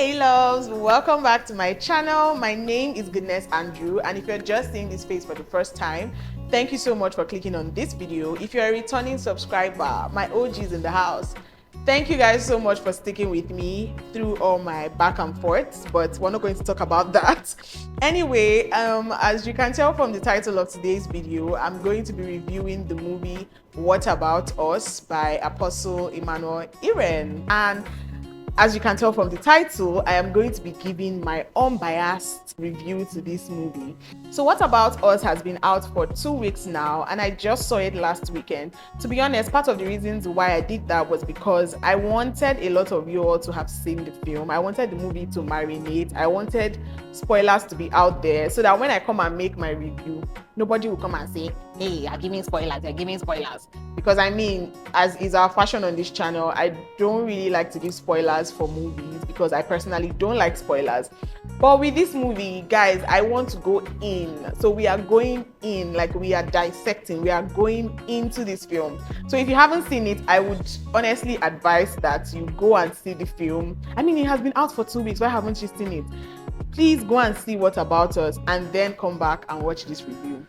Hey loves, welcome back to my channel. My name is Goodness Andrew, and if you're just seeing this face for the first time, thank you so much for clicking on this video. If you're a returning subscriber, my OGs in the house, thank you guys so much for sticking with me through all my back and forths, but we're not going to talk about that. Anyway, as you can tell from the title of today's video, I'm going to be reviewing the movie What About Us by Apostle Emmanuel Iren. And as you can tell from the title, I am going to be giving my unbiased review to this movie. So What About Us has been out for 2 weeks now, and I just saw it last weekend. To be honest, part of the reasons why I did that was because I wanted a lot of you all to have seen the film. I wanted the movie to marinate. I wanted spoilers to be out there so that when I come and make my review, nobody will come and say, hey, you're giving spoilers. Because I mean, as is our fashion on this channel, I don't really like to give spoilers for movies because I personally don't like spoilers. But with this movie, guys, I want to go in. So we are going in, like we are dissecting, we are going into this film. So if you haven't seen it, I would honestly advise that you go and see the film. I mean, it has been out for 2 weeks. Why haven't you seen it? Please go and see What About Us and then come back and watch this review.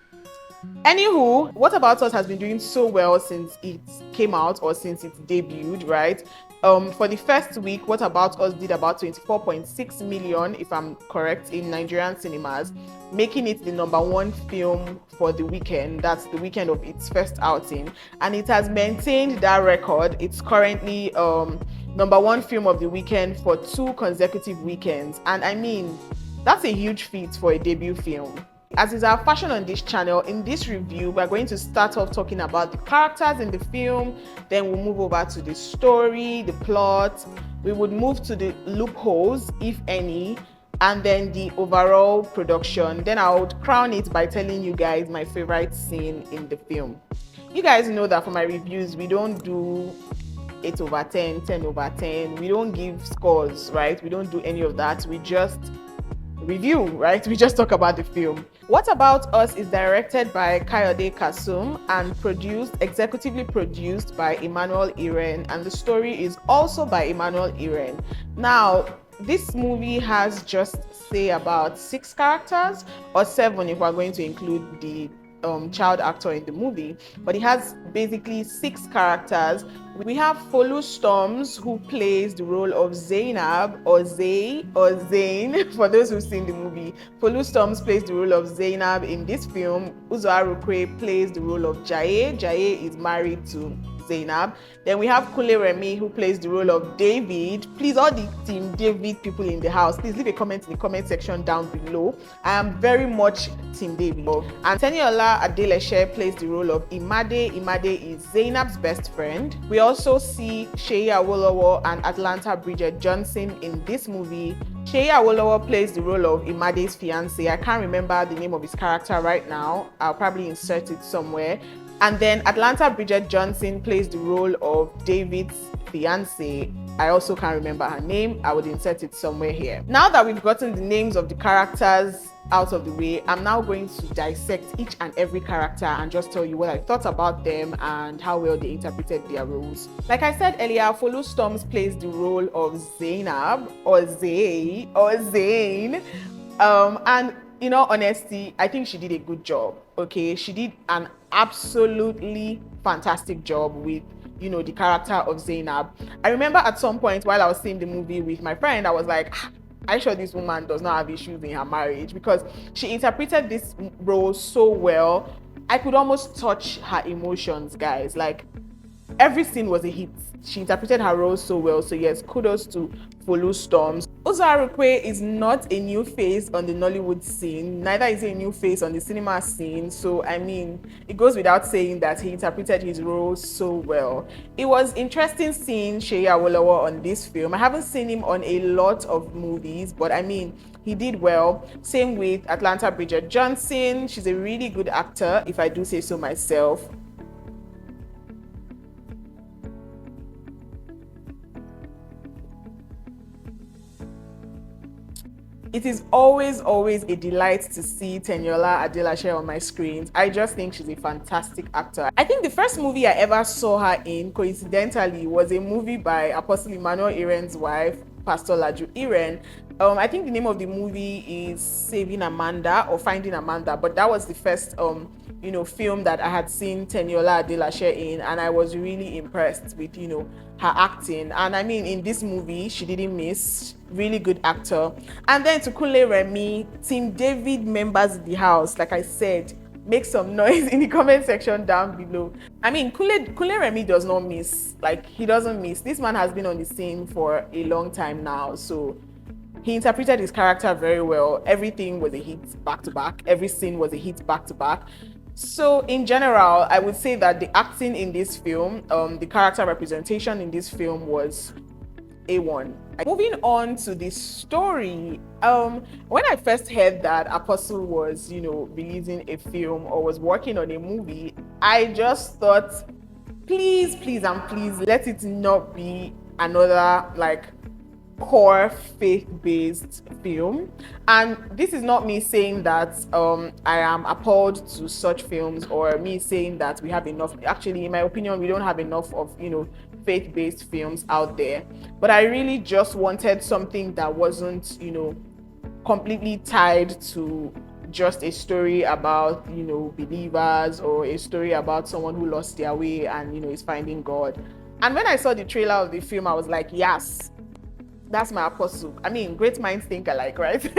Anywho, What About Us has been doing so well since it came out or since it debuted, right? For the first week, What About Us did about 24.6 million, if I'm correct, in Nigerian cinemas, making it the #1 film for the weekend. That's the weekend of its first outing, and it has maintained that record. It's currently #1 film of the weekend for 2 consecutive weekends, and I mean, that's a huge feat for a debut film. As is our fashion on this channel, in this review, we're going to start off talking about the characters in the film, then we'll move over to the story, the plot, we would move to the loopholes, if any, and then the overall production. Then I would crown it by telling you guys my favorite scene in the film. You guys know that for my reviews, we don't do 8/10, 10/10, we don't give scores, right? We don't do any of that. We just review, right? We just talk about the film. What About Us is directed by Kayode Kasum and executively produced by Emmanuel Iren, and the story is also by Emmanuel Iren. Now, this movie has just say about 6 characters, or 7 if we're going to include the child actor in the movie, but it has basically 6 characters. We have Folu Storms, who plays the role of Zainab, or Zay, or Zain, for those who've seen the movie. Folu Storms plays the role of Zainab in this film. Uzo Arukwe plays the role of Jaye. Jaye is married to Zainab. Then we have Kule Remi, who plays the role of David. Please, all the Team David people in the house, please leave a comment in the comment section down below. I am very much Team David. And Teniola Adeleshe plays the role of Imade. Imade is Zainab's best friend. We also see Seyi Awolowo and Atlanta Bridget Johnson in this movie. Seyi Awolowo plays the role of Imade's fiance. I can't remember the name of his character right now. I'll probably insert it somewhere. And then Atlanta Bridget Johnson plays the role of David's fiance. I also can't remember her name. I would insert it somewhere here. Now that we've gotten the names of the characters out of the way, I'm now going to dissect each and every character and just tell you what I thought about them and how well they interpreted their roles. Like I said earlier, Folu Storms plays the role of Zainab, or Zay, or Zain. And in all honesty, I think she did a good job. Okay, she did an absolutely fantastic job with, the character of Zainab. I remember at some point while I was seeing the movie with my friend, I was like, I'm sure this woman does not have issues in her marriage, because she interpreted this role so well. I could almost touch her emotions, guys. Like, every scene was a hit. She interpreted her role so well. So yes, kudos to Folu Storms. Uzo Arukwe is not a new face on the Nollywood scene. Neither is he a new face on the cinema scene. So I mean, it goes without saying that he interpreted his role so well. It was interesting seeing Seyi Awolowo on this film. I haven't seen him on a lot of movies, but I mean, he did well. Same with Atlanta Bridget Johnson. She's a really good actor, if I do say so myself. It is always a delight to see Teniola Adeleshe on my screens. I just think she's a fantastic actor. I think the first movie I ever saw her in, coincidentally, was a movie by Apostle Emmanuel Iren's wife, Pastor Laju Iren. I think the name of the movie is Saving Amanda or Finding Amanda, but that was the first film that I had seen Teniola Adelashe in, and I was really impressed with her acting. And I mean, in this movie she didn't miss. Really good actor. And then to Kunle Remi, Team David members in the house, like I said, make some noise in the comment section down below. I mean, Kunle Remi does not miss. Like, he doesn't miss. This man has been on the scene for a long time now, so he interpreted his character very well. Everything was a hit back to back. Every scene was a hit back to back. So in general, I would say that the acting in this film, the character representation in this film was A1. Moving on to the story, when I first heard that Apostle was, releasing a film or was working on a movie, I just thought, please, please, and please, let it not be another like core faith-based film. And this is not me saying that I am appalled to such films, or me saying that we have enough. Actually, in my opinion, we don't have enough of faith-based films out there. But I really just wanted something that wasn't completely tied to just a story about believers, or a story about someone who lost their way and is finding God. And when I saw the trailer of the film, I was like, yes, that's my Apostle. I mean, great minds think alike, right?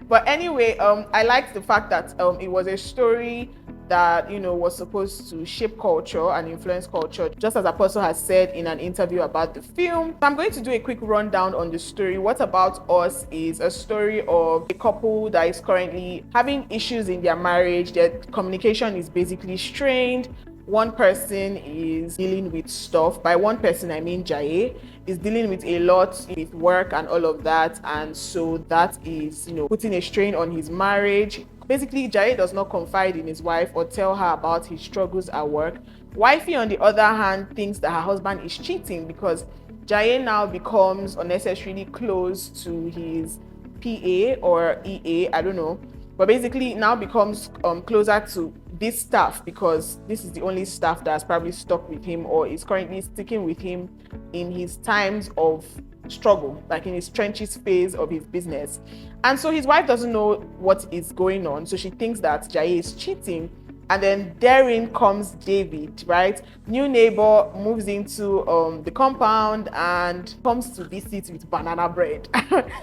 But anyway, I liked the fact that it was a story that was supposed to shape culture and influence culture, just as Apostle has said in an interview about the film. I'm going to do a quick rundown on the story. What About Us is a story of a couple that is currently having issues in their marriage. Their communication is basically strained. One person is dealing with stuff. By one person, I mean Jaye is dealing with a lot with work and all of that. And so that is, putting a strain on his marriage. Basically, Jaye does not confide in his wife or tell her about his struggles at work. Wifey, on the other hand, thinks that her husband is cheating because Jaye now becomes unnecessarily close to his PA or EA, I don't know. But basically now becomes closer to this staff, because this is the only staff that has probably stuck with him or is currently sticking with him in his times of struggle, like in his trenches phase of his business. And so his wife doesn't know what is going on, so she thinks that Jaye is cheating. And then therein comes David, right? New neighbor moves into the compound and comes to visit with banana bread.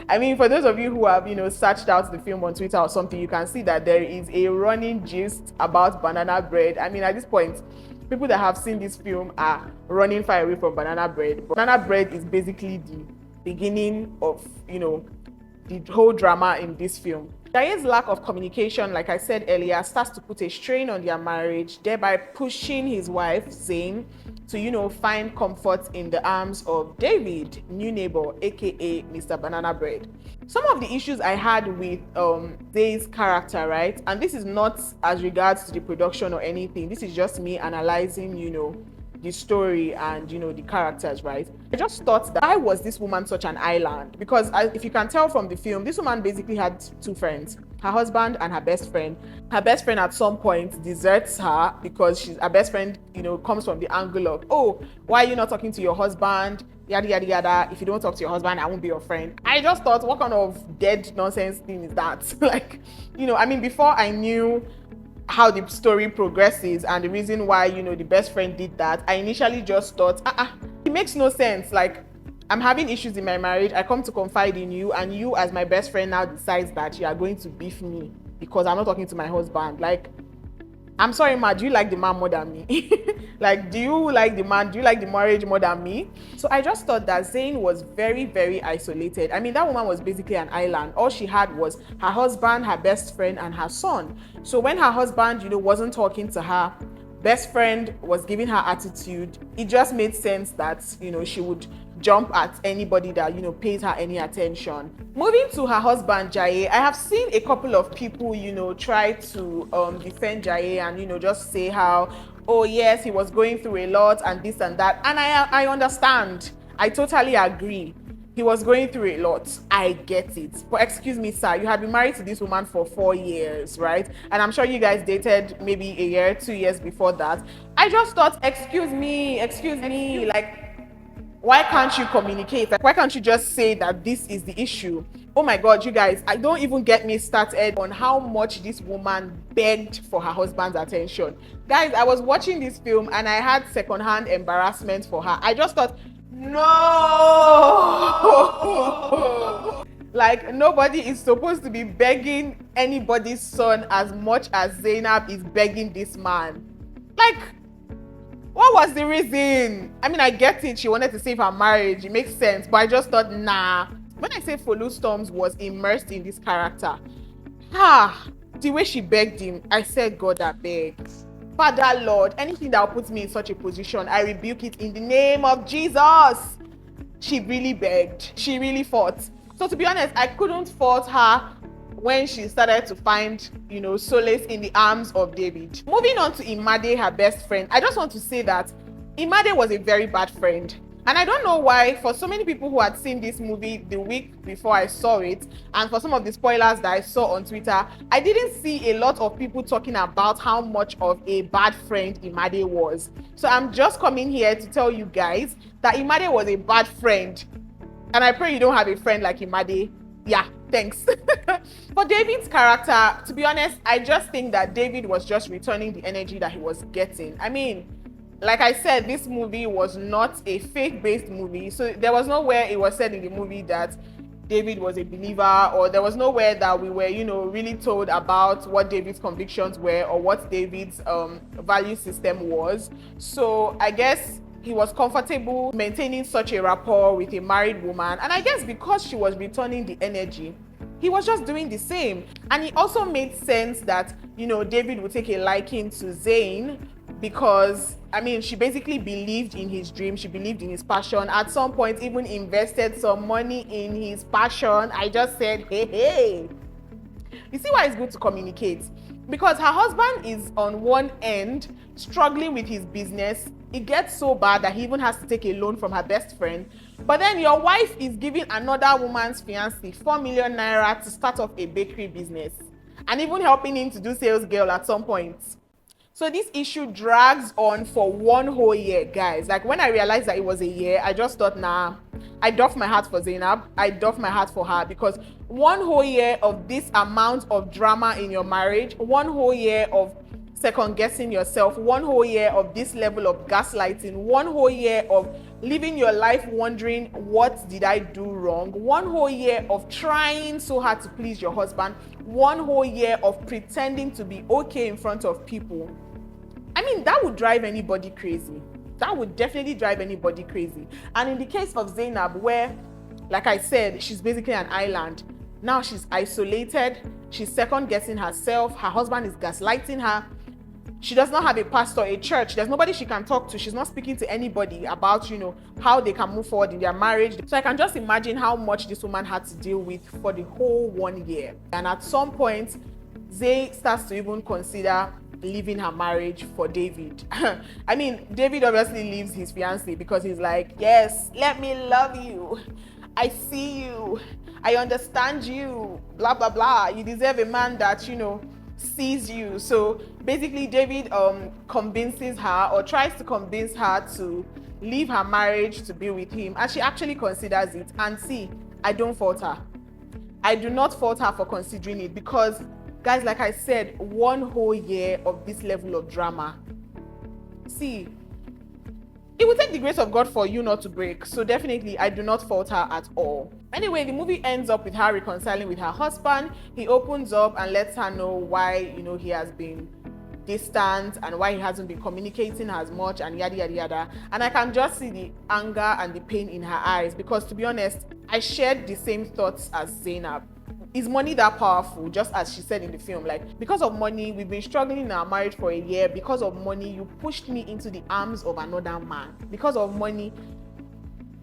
I mean, for those of you who have, searched out the film on Twitter or something, you can see that there is a running gist about banana bread. I mean, at this point, people that have seen this film are running far away from banana bread. Banana bread is basically the beginning of, the whole drama in this film. Jaye's lack of communication, like I said earlier, starts to put a strain on their marriage, thereby pushing his wife, Zane, to, find comfort in the arms of David, new neighbor, aka Mr. Banana Bread. Some of the issues I had with Zane's character, right? And this is not as regards to the production or anything. This is just me analyzing, the story and the characters, right? I just thought that, why was this woman such an island? Because if you can tell from the film, this woman basically had two friends, her husband and her best friend. Her best friend at some point deserts her because her best friend comes from the angle of, oh, why are you not talking to your husband, yada yada yada. If you don't talk to your husband, I won't be your friend. I just thought, what kind of dead nonsense thing is that? Like, I mean, before I knew how the story progresses and the reason why the best friend did that, I initially just thought, it makes no sense. Like, I'm having issues in my marriage, I come to confide in you, and you as my best friend now decides that you are going to beef me because I'm not talking to my husband. Like, I'm sorry, ma, do you like the man more than me? Like, do you like the marriage more than me? So I just thought that Zane was very, very isolated. I mean, that woman was basically an island. All she had was her husband, her best friend, and her son. So when her husband, wasn't talking to her, best friend was giving her attitude, it just made sense that, she would jump at anybody that, pays her any attention. Moving to her husband, Jaye, I have seen a couple of people, try to defend Jaye and, just say how, oh yes, he was going through a lot and this and that. And I understand. I totally agree. He was going through a lot. I get it. But excuse me, sir, you had been married to this woman for 4 years, right? And I'm sure you guys dated maybe a year, 2 years before that. I just thought, excuse me, like, Why can't you communicate? Like, why can't you just say that this is the issue? Oh my God, you guys, I don't even get me started on how much this woman begged for her husband's attention. Guys, I was watching this film and I had secondhand embarrassment for her. I just thought, no! Like, nobody is supposed to be begging anybody's son as much as Zainab is begging this man. Like, what was the reason? I mean, I get it. She wanted to save her marriage. It makes sense. But I just thought, nah. When I say Folu Storms was immersed in this character, the way she begged him, I said, God, I beg. Father, Lord, anything that will put me in such a position, I rebuke it in the name of Jesus. She really begged. She really fought. So to be honest, I couldn't fault her when she started to find, solace in the arms of David. Moving on to Imade, her best friend, I just want to say that Imade was a very bad friend. And I don't know why, for so many people who had seen this movie the week before I saw it, and for some of the spoilers that I saw on Twitter, I didn't see a lot of people talking about how much of a bad friend Imade was. So I'm just coming here to tell you guys that Imade was a bad friend. And I pray you don't have a friend like Imade. Yeah, thanks. For David's character, to be honest, I just think that David was just returning the energy that he was getting. I mean, like I said, this movie was not a faith-based movie. So there was nowhere it was said in the movie that David was a believer, or there was nowhere that we were, really told about what David's convictions were or what David's value system was. So I guess he was comfortable maintaining such a rapport with a married woman. And I guess because she was returning the energy, he was just doing the same. And it also made sense that, David would take a liking to Zayn because, I mean, she basically believed in his dream. She believed in his passion. At some point, even invested some money in his passion. I just said, hey. You see why it's good to communicate? Because her husband is on one end struggling with his business. It gets so bad that he even has to take a loan from her best friend. But then your wife is giving another woman's fiancé 4 million naira to start off a bakery business, and even helping him to do sales girl at some point. So this issue drags on for 1 whole year, guys. Like, when I realized that it was a year, I just thought, nah, I doff my heart for Zainab. I doff my heart for her, because 1 whole year of this amount of drama in your marriage, 1 whole year of second guessing yourself, 1 whole year of this level of gaslighting, 1 whole year of living your life wondering, what did I do wrong? 1 whole year of trying so hard to please your husband, 1 whole year of pretending to be okay in front of people. I mean, that would drive anybody crazy. That would definitely drive anybody crazy. And in the case of Zainab, where, like I said, she's basically an island. Now she's isolated. She's second guessing herself. Her husband is gaslighting her. She does not have a pastor, a church. There's nobody she can talk to. She's not speaking to anybody about, how they can move forward in their marriage. So I can just imagine how much this woman had to deal with for the whole 1 year. And at some point, Zay starts to even consider leaving her marriage for David. I mean, David obviously leaves his fiancée because he's like, yes, let me love you. I see you. I understand you. Blah, blah, blah. You deserve a man that, sees you. So basically, David convinces her, or tries to convince her, to leave her marriage to be with him. And she actually considers it. And see, I don't fault her. I do not fault her for considering it, because, guys, like I said, 1 whole year of this level of drama. See, it will take the grace of God for you not to break. So definitely, I do not fault her at all. Anyway, the movie ends up with her reconciling with her husband. He opens up and lets her know why, he has been distant and why he hasn't been communicating as much, and yada, yada, yada. And I can just see the anger and the pain in her eyes, because, to be honest, I shared the same thoughts as Zainab. Is money that powerful? Just as she said in the film, like, because of money, we've been struggling in our marriage for a year. Because of money, you pushed me into the arms of another man. Because of money,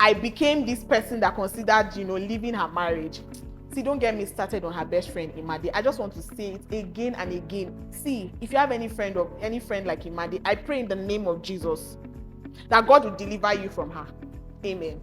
I became this person that considered, leaving her marriage. See, don't get me started on her best friend, Imade. I just want to say it again and again. See, if you have any friend like Imade, I pray in the name of Jesus that God will deliver you from her. Amen.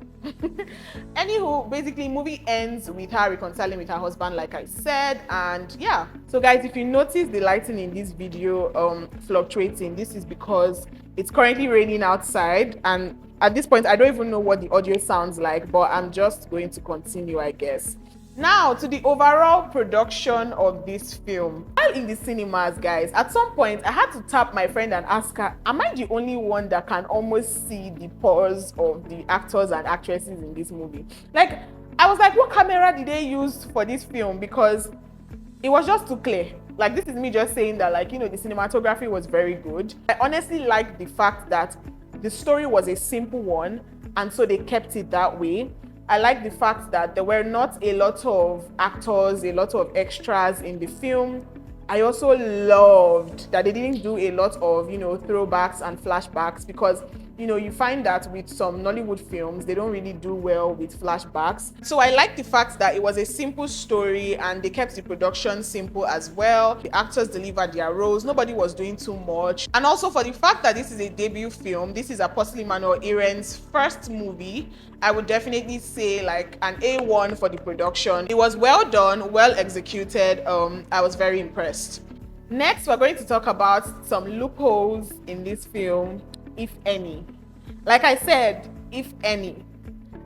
Anywho, basically movie ends with her reconciling with her husband, like I said. And yeah, so guys, if you notice the lighting in this video fluctuating, this is because it's currently raining outside, and at this point I don't even know what the audio sounds like, but I'm just going to continue, I guess. Now to the overall production of this film. While in the cinemas, guys, at some point I had to tap my friend and ask her, am I the only one that can almost see the pores of the actors and actresses in this movie? Like, I was like, what camera did they use for this film? Because it was just too clear. Like, this is me just saying that, like, you know, the cinematography was very good. I honestly liked the fact that the story was a simple one, and so they kept it that way. I like the fact that there were not a lot of actors, a lot of extras in the film. I also loved that they didn't do a lot of, you know, throwbacks and flashbacks, because, you know, you find that with some Nollywood films, they don't really do well with flashbacks. So I like the fact that it was a simple story and they kept the production simple as well. The actors delivered their roles. Nobody was doing too much. And also for the fact that this is a debut film, this is Apostle Emmanuel Iren's first movie, I would definitely say like an A1 for the production. It was well done, well executed. I was very impressed. Next, we're going to talk about some loopholes in this film, if any. Like I said, if any.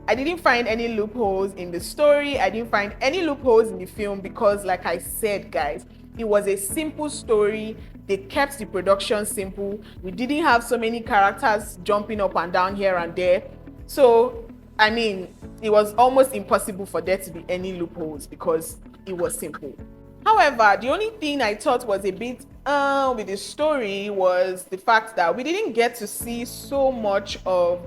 I didn't find any loopholes in the story. I didn't find any loopholes in the film because, like I said, guys, it was a simple story. They kept the production simple. We didn't have so many characters jumping up and down here and there. So, I mean, it was almost impossible for there to be any loopholes because it was simple. However, the only thing I thought was a bit with the story was the fact that we didn't get to see so much of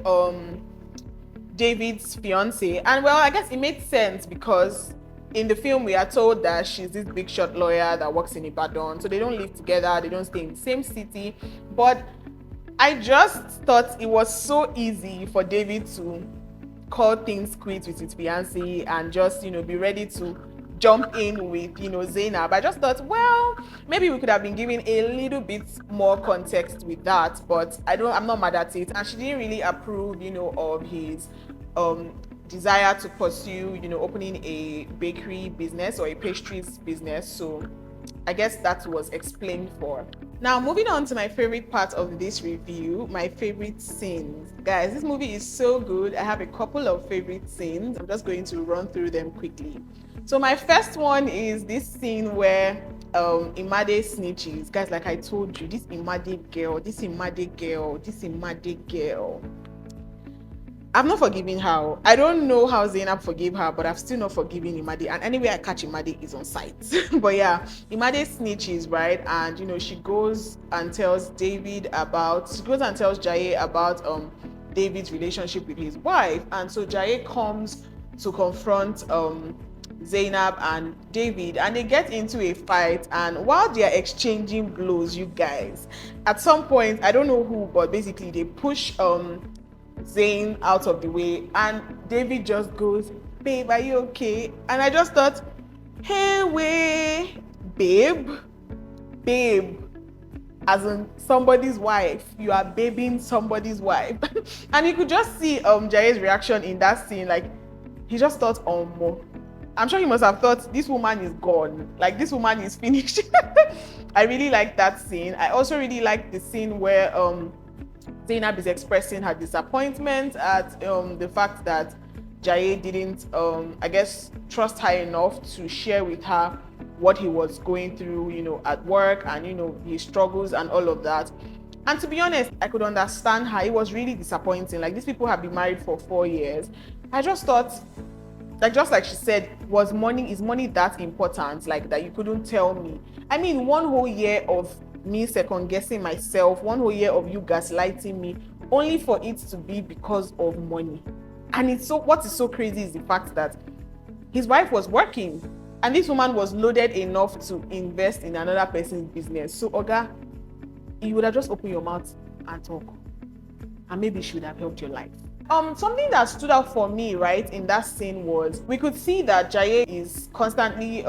David's fiance. And well, I guess it made sense because in the film we are told that she's this big shot lawyer that works in Ibadan. So they don't live together, they don't stay in the same city. But I just thought it was so easy for David to call things quits with his fiance and just, you know, be ready to jump in with, you know, Zainab. I just thought, well, maybe we could have been given a little bit more context with that, but I'm not mad at it. And she didn't really approve, you know, of his desire to pursue, you know, opening a bakery business or a pastries business. So I guess that was explained for. Now, moving on to my favorite part of this review, my favorite scenes. Guys, this movie is so good. I have a couple of favorite scenes. I'm just going to run through them quickly. So my first one is this scene where Imade snitches. Guys, like I told you, this Imade girl. I've not forgiven her. I don't know how Zainab forgave her, but I've still not forgiven Imade. And anyway, I catch Imade is on site. But yeah, Imade snitches, right? And, you know, she goes and tells Jaye about David's relationship with his wife. And so Jaye comes to confront Zainab and David, and they get into a fight. And while they are exchanging blows, you guys, at some point, I don't know who, but basically they push Zayn out of the way, and David just goes, "Babe, are you okay?" And I just thought, hey, wait, babe, as in somebody's wife. You are babying somebody's wife. And you could just see Jaye's reaction in that scene. Like, he just thought, oh, I'm sure he must have thought, this woman is gone, like this woman is finished. I really like that scene. I also really like the scene where Zainab is expressing her disappointment at the fact that Jaye didn't, I guess, trust her enough to share with her what he was going through, you know, at work, and, you know, his struggles and all of that. And to be honest, I could understand her. It was really disappointing. Like, these people have been married for 4 years. I just thought, like, just like she said, is money that important? Like, that you couldn't tell me? I mean, 1 whole year of me second guessing myself, 1 whole year of you gaslighting me, only for it to be because of money. And what is so crazy is the fact that his wife was working, and this woman was loaded enough to invest in another person's business. So, Oga, you would have just opened your mouth and talk, and maybe she would have helped your life. Something that stood out for me, right, in that scene was we could see that Jaye is constantly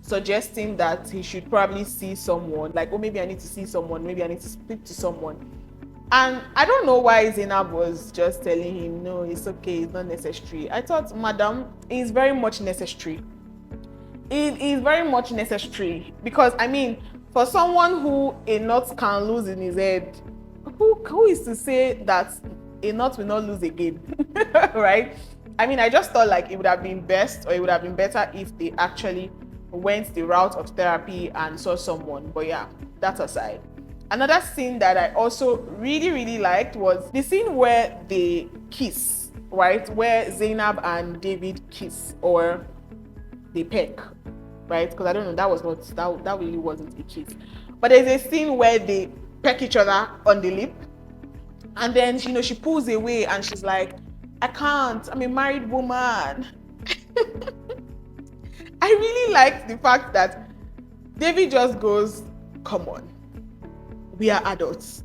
suggesting that he should probably see someone, like, oh, maybe I need to see someone, maybe I need to speak to someone. And I don't know why Zainab was just telling him, no, it's okay, it's not necessary. I thought, madam, it's very much necessary. It is very much necessary because, I mean, for someone who a knot can lose in his head, who is to say that a knot will not lose again, right? I mean, I just thought like it would have been best, or it would have been better if they actually went the route of therapy and saw someone. But yeah, that aside. Another scene that I also really liked was the scene where they kiss, right? Where Zainab and David kiss, or they peck, right? Because I don't know, that was not, that really wasn't a kiss. But there's a scene where they peck each other on the lip, and then, you know, she pulls away and she's like, I can't, I'm a married woman. I really liked the fact that David just goes, come on, we are adults.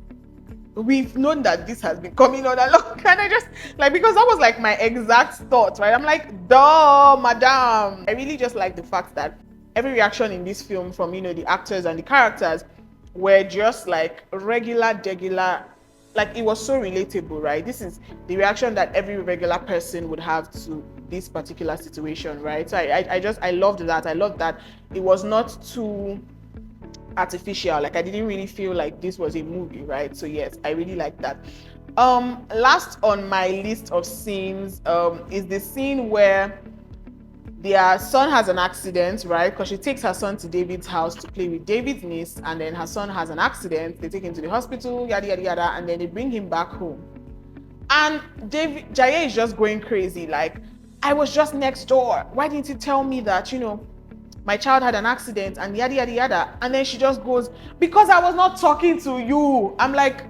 We've known that this has been coming on a long, and I just like, because that was like my exact thought, right? I'm like, duh, madam. I really just like the fact that every reaction in this film from, you know, the actors and the characters were just like regular, like it was so relatable, right? This is the reaction that every regular person would have to this particular situation, right? So I loved that. I loved that it was not too artificial. Like I didn't really feel like this was a movie, right? So yes, I really like that. Last on my list of scenes is the scene where their son has an accident, right? Because she takes her son to David's house to play with David's niece, and then her son has an accident. They take him to the hospital, yada yada yada, and then they bring him back home. And Jaye is just going crazy, like, I was just next door. Why didn't you tell me that, you know, my child had an accident and yada yada yada? And then she just goes, because I was not talking to you. I'm like,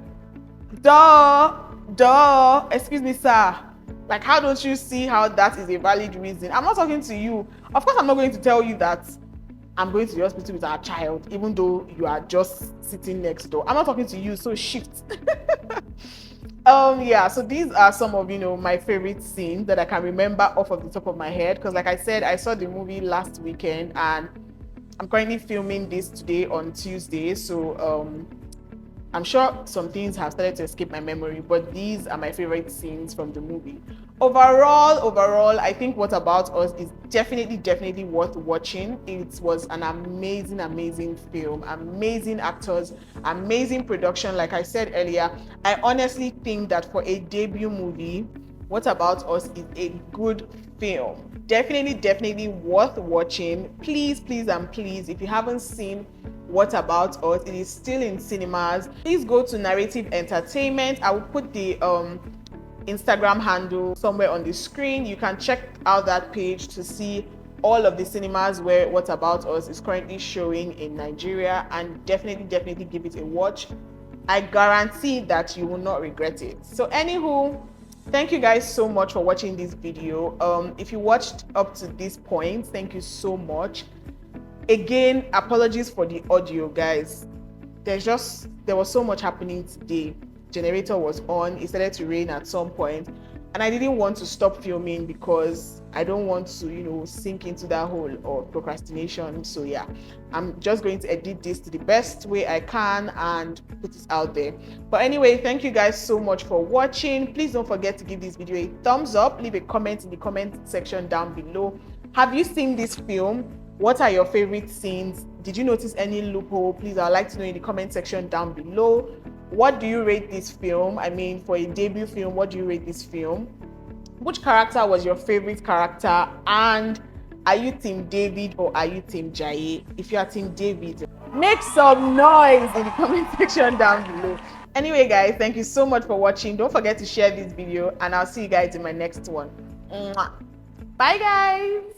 duh, excuse me, sir. Like, how don't you see how that is a valid reason? I'm not talking to you. Of course, I'm not going to tell you that I'm going to the hospital with our child, even though you are just sitting next door. I'm not talking to you, so shift. Yeah, so these are some of, you know, my favorite scenes that I can remember off of the top of my head, because like I said, I saw the movie last weekend and I'm currently filming this today on Tuesday, so I'm sure some things have started to escape my memory, but these are my favorite scenes from the movie. Overall, I think What About Us is definitely worth watching. It was an amazing film, amazing actors, amazing production. Like I said earlier, I honestly think that for a debut movie, What About Us is a good film. Definitely worth watching. Please, if you haven't seen What About Us, it is still in cinemas. Please go to Narrative Entertainment. I will put the Instagram handle somewhere on the screen. You can check out that page to see all of the cinemas where What About Us is currently showing in Nigeria, and definitely give it a watch. I guarantee that you will not regret it. So anywho, thank you guys so much for watching this video. If you watched up to this point, thank you so much. Again, apologies for the audio, guys. There was so much happening today. Generator was on, it started to rain at some point, and I didn't want to stop filming because I don't want to, you know, sink into that hole of procrastination. So yeah, I'm just going to edit this to the best way I can and put it out there. But anyway, thank you guys so much for watching. Please don't forget to give this video a thumbs up, leave a comment in the comment section down below. Have you seen this film? What are your favorite scenes? Did you notice any loophole? Please, I'd like to know in the comment section down below. What do you rate this film? I mean, for a debut film, what do you rate this film? Which character was your favorite character? And are you Team David or are you Team Jaye? If you are Team David, make some noise in the comment section down below. Anyway, guys, thank you so much for watching. Don't forget to share this video, and I'll see you guys in my next one. Mwah. Bye, guys.